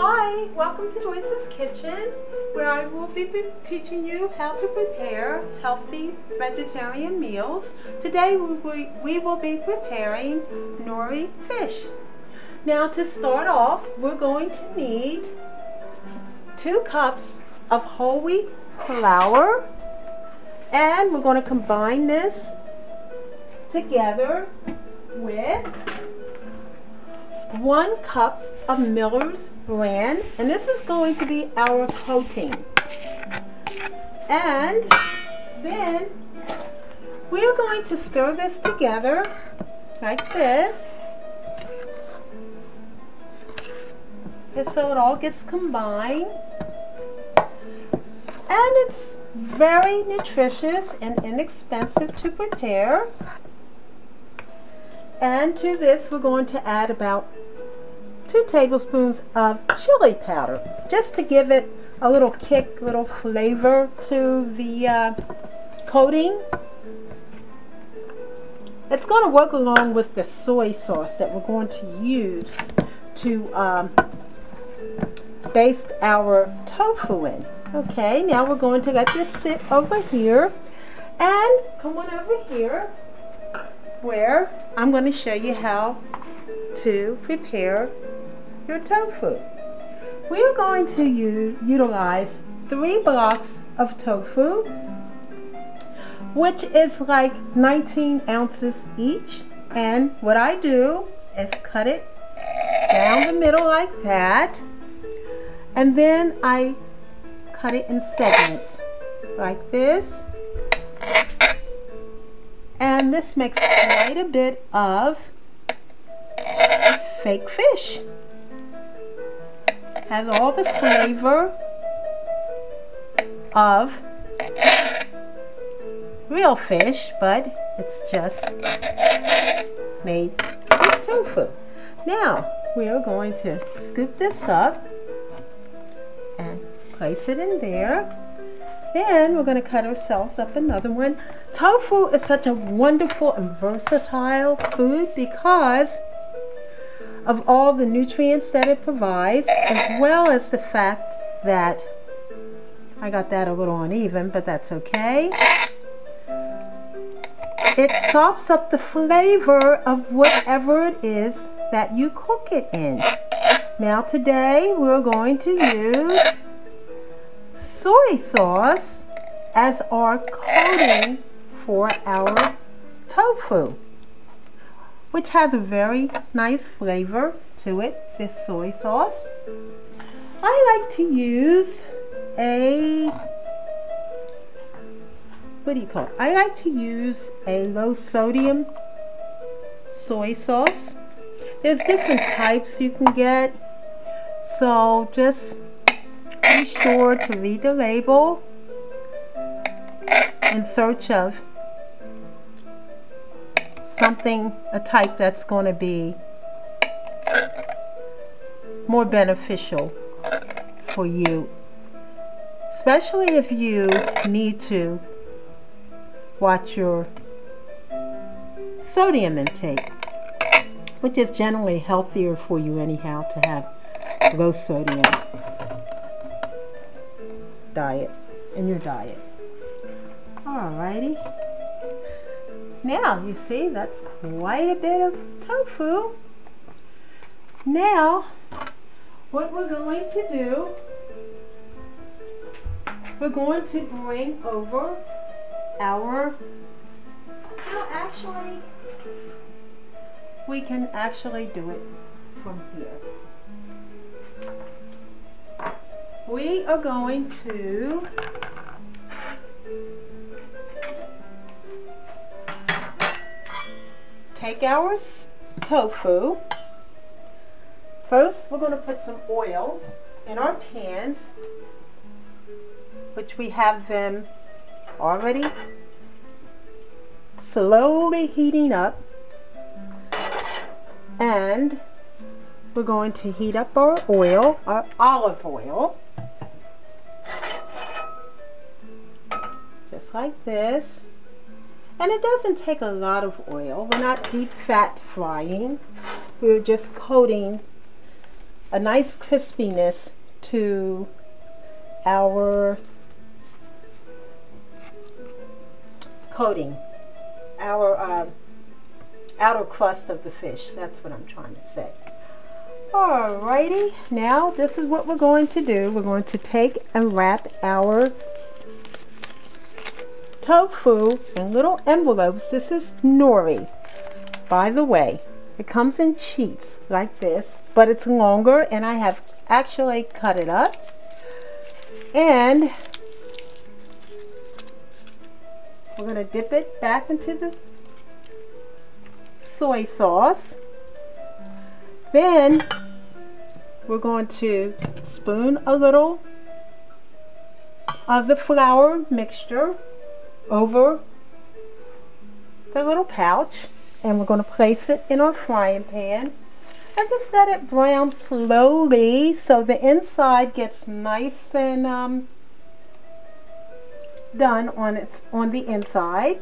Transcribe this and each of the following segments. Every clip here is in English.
Hi, welcome to Joyce's Kitchen, where I will be teaching you how to prepare healthy vegetarian meals. Today we will be preparing nori fish. Now to start off, we're going to need 2 cups of whole wheat flour, and we're going to combine this together with 1 cup of Miller's Bran, and this is going to be our coating. And then we're going to stir this together like this, just so it all gets combined. And it's very nutritious and inexpensive to prepare. And to this we're going to add about 2 tablespoons of chili powder, just to give it a little kick, little flavor to the coating. It's going to work along with the soy sauce that we're going to use to baste our tofu in. Okay, now we're going to let this sit over here, and come on over here where I'm going to show you how to prepare your tofu. We are going to utilize 3 blocks of tofu, which is like 19 ounces each. And what I do is cut it down the middle like that, and then I cut it in segments like this. And this makes quite a bit of fake fish. Has all the flavor of real fish, but it's just made with tofu. Now we are going to scoop this up and place it in there. Then we're going to cut ourselves up another one. Tofu is such a wonderful and versatile food because of all the nutrients that it provides, as well as the fact that I got that a little uneven, but that's okay. It sops up the flavor of whatever it is that you cook it in. Now today we're going to use soy sauce as our coating for our tofu, which has a very nice flavor to it, this soy sauce. I like to use a, I like to use a low sodium soy sauce. There's different types you can get, so just be sure to read the label in search of something, a type that's going to be more beneficial for you, especially if you need to watch your sodium intake, which is generally healthier for you anyhow to have low sodium diet in your diet. Alrighty. Now, you see, that's quite a bit of tofu. Now, what we're going to do, we're going to bring over our, actually, we can actually do it from here. We are going to take our tofu. First, we're going to put some oil in our pans, which we have them already slowly heating up. And we're going to heat up our oil, our olive oil, just like this. And it doesn't take a lot of oil. We're not deep fat frying. We're just coating a nice crispiness to our coating, our outer crust of the fish. That's what I'm trying to say. Alrighty, now this is what we're going to do. We're going to take and wrap our tofu in little envelopes. This is nori, by the way. It comes in sheets like this, but it's longer, and I have actually cut it up. And we're going to dip it back into the soy sauce. Then we're going to spoon a little of the flour mixture over the little pouch, and we're going to place it in our frying pan and just let it brown slowly so the inside gets nice and done on the inside.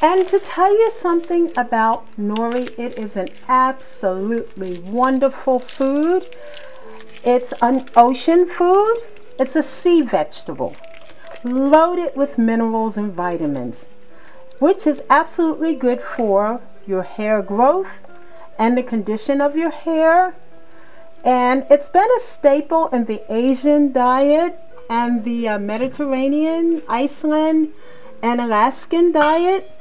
And to tell you something about nori, it is an absolutely wonderful food. It's an ocean food. It's a sea vegetable loaded with minerals and vitamins, which is absolutely good for your hair growth and the condition of your hair. And it's been a staple in the Asian diet and the Mediterranean, Iceland, and Alaskan diet,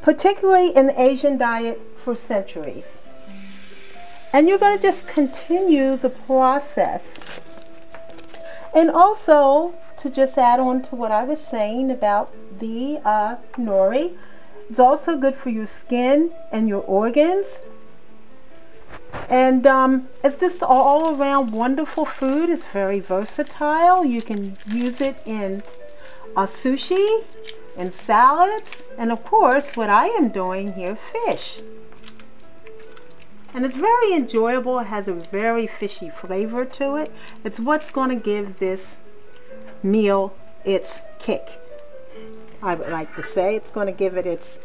particularly in the Asian diet, for centuries. And you're going to just continue the process. And also, to just add on to what I was saying about the nori, it's also good for your skin and your organs. And it's just all around wonderful food. It's very versatile. You can use it in sushi, in salads, and of course what I am doing here, fish. And it's very enjoyable. It has a very fishy flavor to it. It's what's going to give this meal its kick. I would like to say it's going to give it its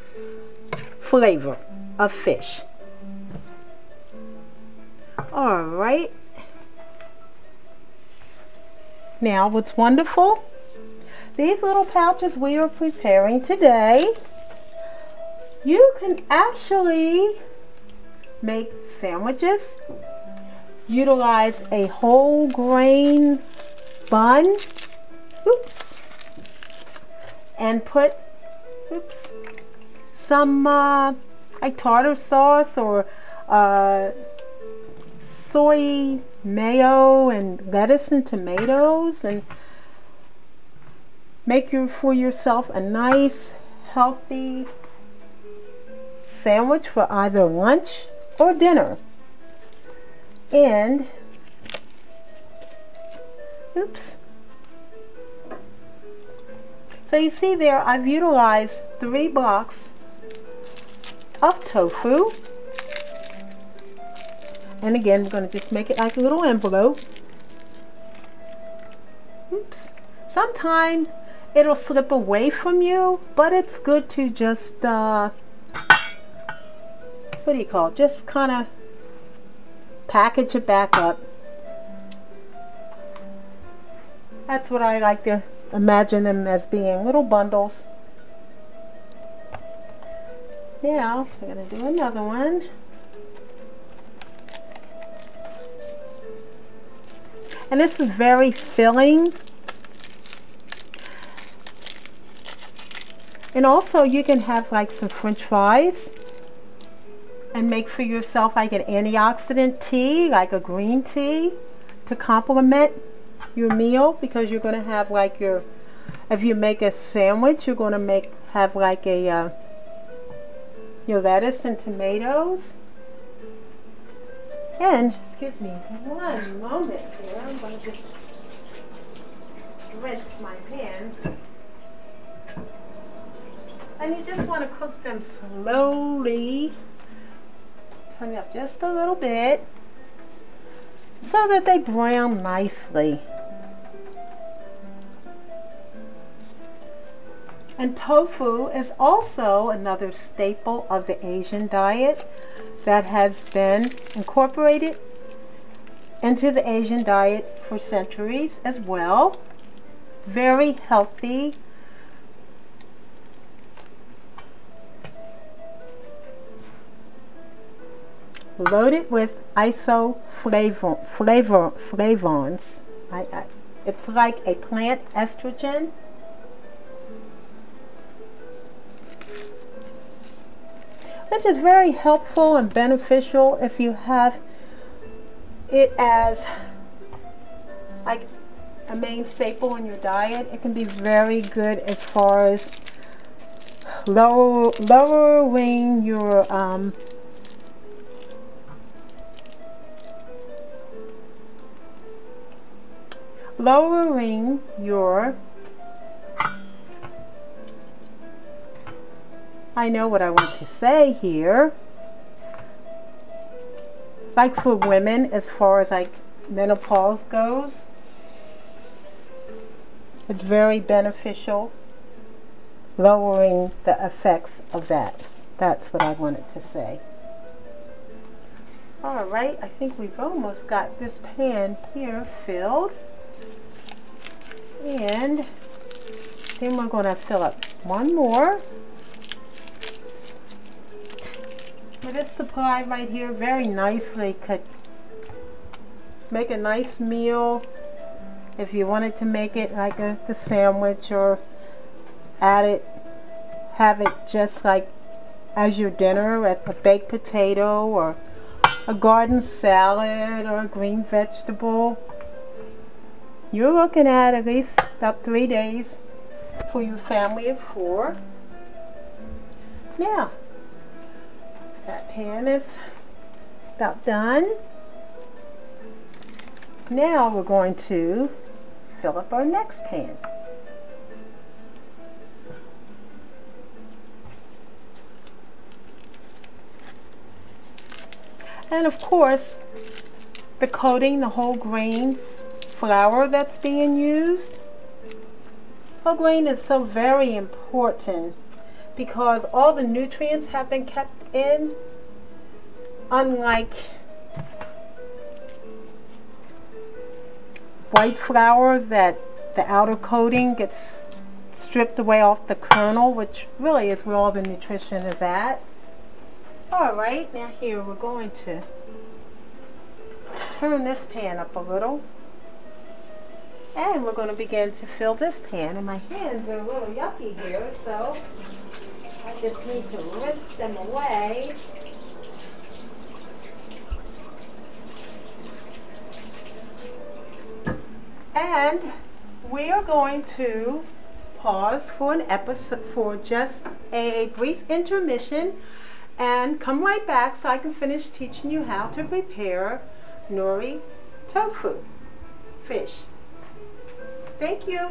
flavor of fish. Alright. Now what's wonderful, these little pouches we are preparing today, you can actually make sandwiches, utilize a whole grain bun, and put some like tartar sauce or soy mayo and lettuce and tomatoes, and make for yourself a nice healthy sandwich for either lunch or dinner. And so you see there, I've utilized 3 blocks of tofu. And again, we're going to just make it like a little envelope. Sometimes it'll slip away from you, but it's good to just, what do you call it? Just kind of package it back up. That's what I like to imagine them as being, little bundles. Now, we're going to do another one. And this is very filling. And also you can have like some French fries and make for yourself like an antioxidant tea, like a green tea, to complement your meal, because you're going to have like your, if you make a sandwich, you're going to have like a your lettuce and tomatoes. And, excuse me, one moment here, I'm going to just rinse my hands. And you just want to cook them slowly. Turn it up just a little bit so that they brown nicely. And tofu is also another staple of the Asian diet. that has been incorporated into the Asian diet for centuries as well. Very healthy. Loaded with isoflavones. It's like a plant estrogen. Which is very helpful and beneficial if you have it as like a main staple in your diet. It can be very good as far as lowering your I know what I want to say here. Like for women, as far as like menopause goes, it's very beneficial, lowering the effects of that. That's what I wanted to say. Alright, I think we've almost got this pan here filled. And then we're going to fill up one more. This supply right here very nicely could make a nice meal if you wanted to make it like a sandwich, or have it just like as your dinner, as a baked potato or a garden salad or a green vegetable. You're looking at least about 3 days for your family of 4. Now, that pan is about done. Now we're going to fill up our next pan. And of course, the coating, the whole grain flour that's being used. Whole grain is so very important because all the nutrients have been kept in, unlike white flour that the outer coating gets stripped away off the kernel, which really is where all the nutrition is at. Alright, now here we're going to turn this pan up a little, and we're going to begin to fill this pan. And my hands are a little yucky here, so I just need to rinse them away. And we are going to pause for an episode, for just a brief intermission, and come right back so I can finish teaching you how to prepare nori tofu fish. Thank you.